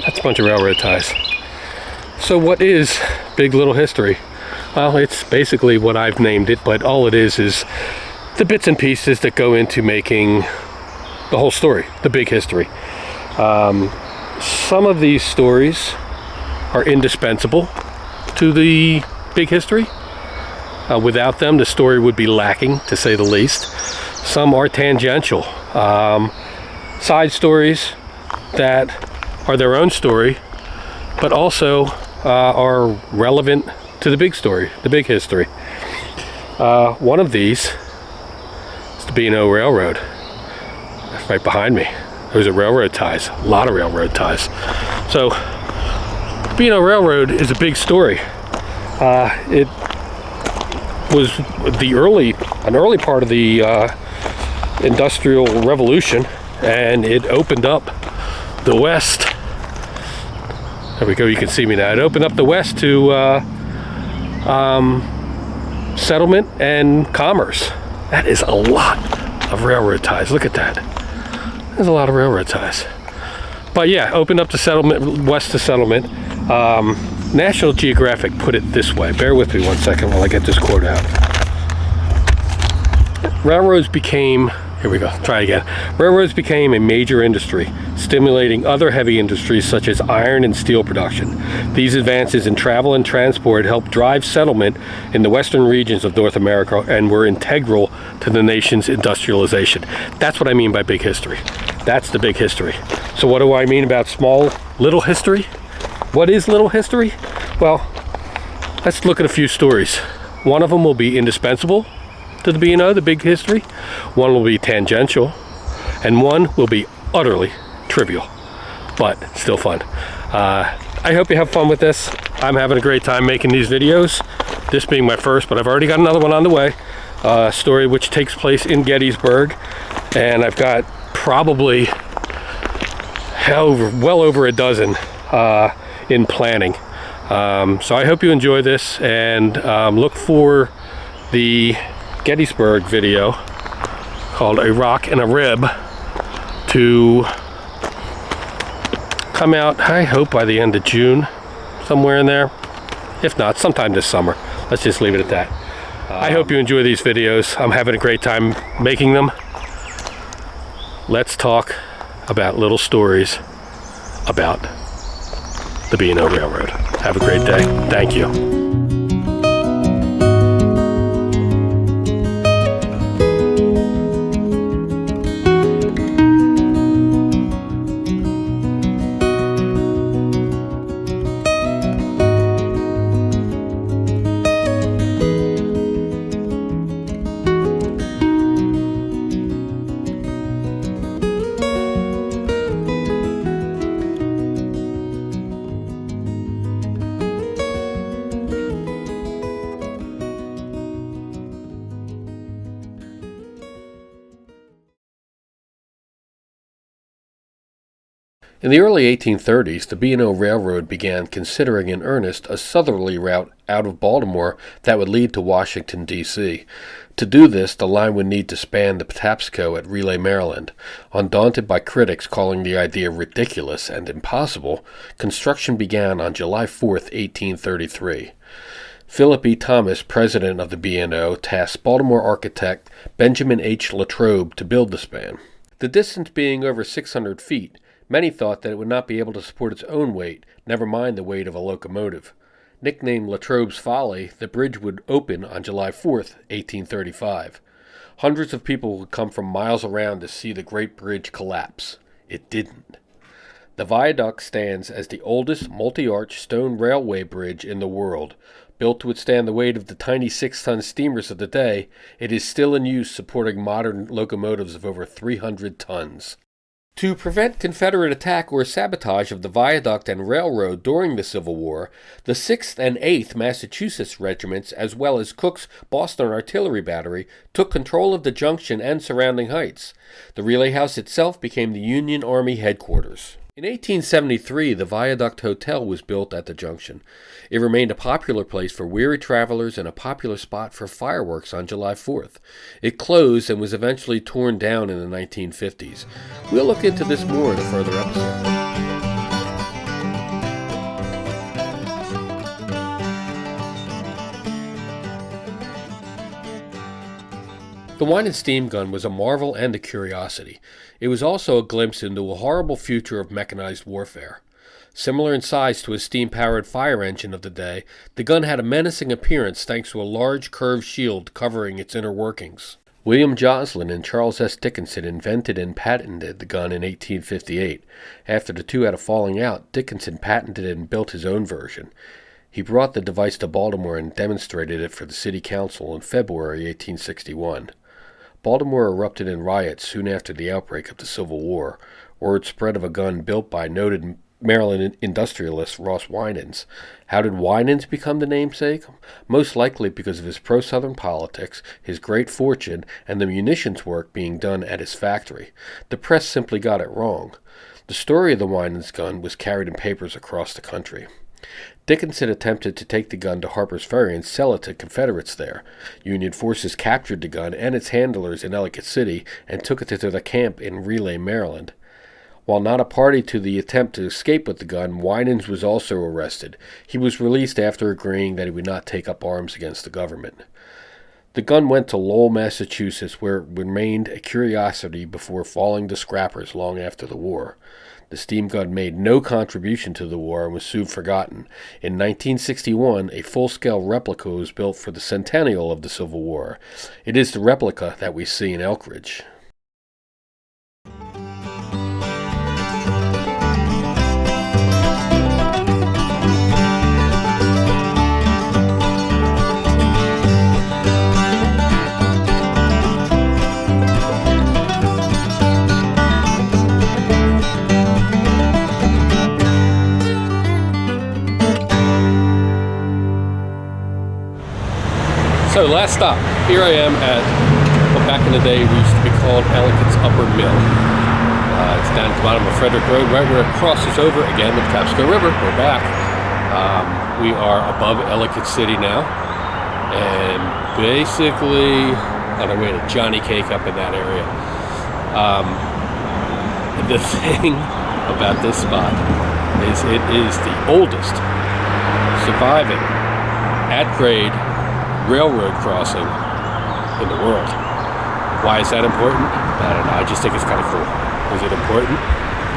That's a bunch of railroad ties. So what is Big Little History? Well, it's basically what I've named it, but all it is the bits and pieces that go into making the whole story, the big history. Some of these stories are indispensable to the big history. Without them, the story would be lacking, to say the least. Some are tangential. Side stories that are their own story, but also are relevant to the big story, the big history. One of these is the B&O Railroad. That's right behind me. Those are railroad ties, a lot of railroad ties. So, B&O Railroad is a big story. It was an early part of the Industrial Revolution, and it opened up the West. There we go, you can see me now. It opened up the West to settlement and commerce. That is a lot of railroad ties. Look at that. There's a lot of railroad ties. But yeah, opened up the settlement, west to settlement. National Geographic put it this way. Bear with me one second while I get this quote out. Railroads became a major industry, stimulating other heavy industries such as iron and steel production. These advances in travel and transport helped drive settlement in the western regions of North America and were integral to the nation's industrialization. That's what I mean by big history. That's the big history. So what do I mean about small, little history? What is little history? Well, let's look at a few stories. One of them will be indispensable to the B&O, the big history. One will be tangential, and one will be utterly trivial, but still fun. I hope you have fun with this. I'm having a great time making these videos, this being my first, but I've already got another one on the way. A story which takes place in Gettysburg, and I've got probably well over a dozen in planning. So I hope you enjoy this, and look for the Gettysburg video called A Rock and a Rib to come out, I hope, by the end of June, somewhere in there. If not, sometime this summer. Let's just leave it at that. I hope you enjoy these videos. I'm having a great time making them. Let's talk about little stories about the B&O Railroad. Have a great day. Thank you. In the early 1830s, the B&O Railroad began considering in earnest a southerly route out of Baltimore that would lead to Washington, D.C. To do this, the line would need to span the Patapsco at Relay, Maryland. Undaunted by critics calling the idea ridiculous and impossible, construction began on July 4, 1833. Philip E. Thomas, president of the B&O, tasked Baltimore architect Benjamin H. Latrobe to build the span. The distance being over 600 feet, many thought that it would not be able to support its own weight, never mind the weight of a locomotive. Nicknamed Latrobe's Folly, the bridge would open on July 4th, 1835. Hundreds of people would come from miles around to see the great bridge collapse. It didn't. The viaduct stands as the oldest multi-arch stone railway bridge in the world. Built to withstand the weight of the tiny 6-ton steamers of the day, it is still in use supporting modern locomotives of over 300 tons. To prevent Confederate attack or sabotage of the viaduct and railroad during the Civil War, the 6th and 8th Massachusetts regiments, as well as Cook's Boston Artillery Battery, took control of the junction and surrounding heights. The relay house itself became the Union Army headquarters. In 1873, the Viaduct Hotel was built at the junction. It remained a popular place for weary travelers and a popular spot for fireworks on July 4th. It closed and was eventually torn down in the 1950s. We'll look into this more in a further episode. The wine and steam gun was a marvel and a curiosity. It was also a glimpse into a horrible future of mechanized warfare. Similar in size to a steam-powered fire engine of the day, the gun had a menacing appearance thanks to a large curved shield covering its inner workings. William Joslin and Charles S. Dickinson invented and patented the gun in 1858. After the two had a falling out, Dickinson patented it and built his own version. He brought the device to Baltimore and demonstrated it for the city council in February 1861. Baltimore erupted in riots soon after the outbreak of the Civil War. Word spread of a gun built by noted Maryland industrialist Ross Winans. How did Winans become the namesake? Most likely because of his pro-Southern politics, his great fortune, and the munitions work being done at his factory. The press simply got it wrong. The story of the Winans gun was carried in papers across the country. Dickinson attempted to take the gun to Harper's Ferry and sell it to Confederates there. Union forces captured the gun and its handlers in Ellicott City and took it to their camp in Relay, Maryland. While not a party to the attempt to escape with the gun, Winans was also arrested. He was released after agreeing that he would not take up arms against the government. The gun went to Lowell, Massachusetts, where it remained a curiosity before falling to scrappers long after the war. The steam gun made no contribution to the war and was soon forgotten. In 1961, a full-scale replica was built for the centennial of the Civil War. It is the replica that we see in Elkridge. So last stop, here I am at what back in the day we used to be called Ellicott's Upper Mill. It's down at the bottom of Frederick Road, right where it crosses over again the Patapsco River. We're back. We are above Ellicott City now, and basically on our way to Johnny Cake up in that area. The thing about this spot is it is the oldest surviving at-grade railroad crossing in the world. Why is that important? I don't know. I just think it's kind of cool. Is it important?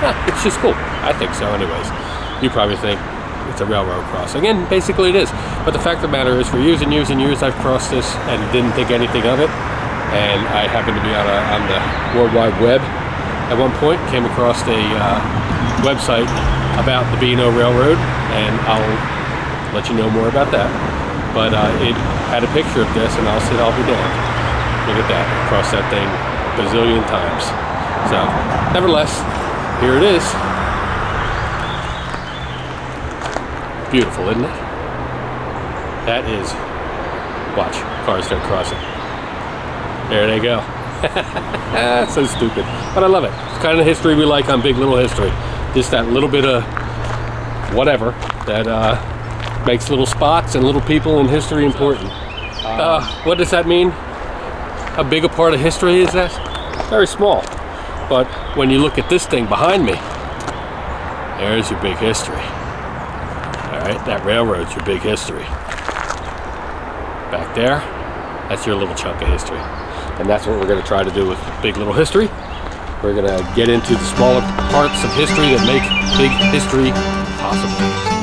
Yeah, it's just cool. I think so anyways. You probably think it's a railroad crossing, and basically it is. But the fact of the matter is, for years and years and years, I've crossed this and didn't think anything of it. And I happened to be on the World Wide Web at one point, came across a website about the B&O Railroad, and I'll let you know more about that. But it had a picture of this, and I'll be damned. Look at that. Crossed that thing a bazillion times. So, nevertheless, here it is. Beautiful, isn't it? That is. Watch. Cars start crossing. There they go. So stupid. But I love it. It's kind of the history we like on Big Little History. Just that little bit of whatever that makes little spots and little people in history important. What does that mean? How big a part of history is that? Very small. But when you look at this thing behind me, there's your big history. Alright, that railroad's your big history. Back there, that's your little chunk of history. And that's what we're going to try to do with Big Little History. We're going to get into the smaller parts of history that make big history possible.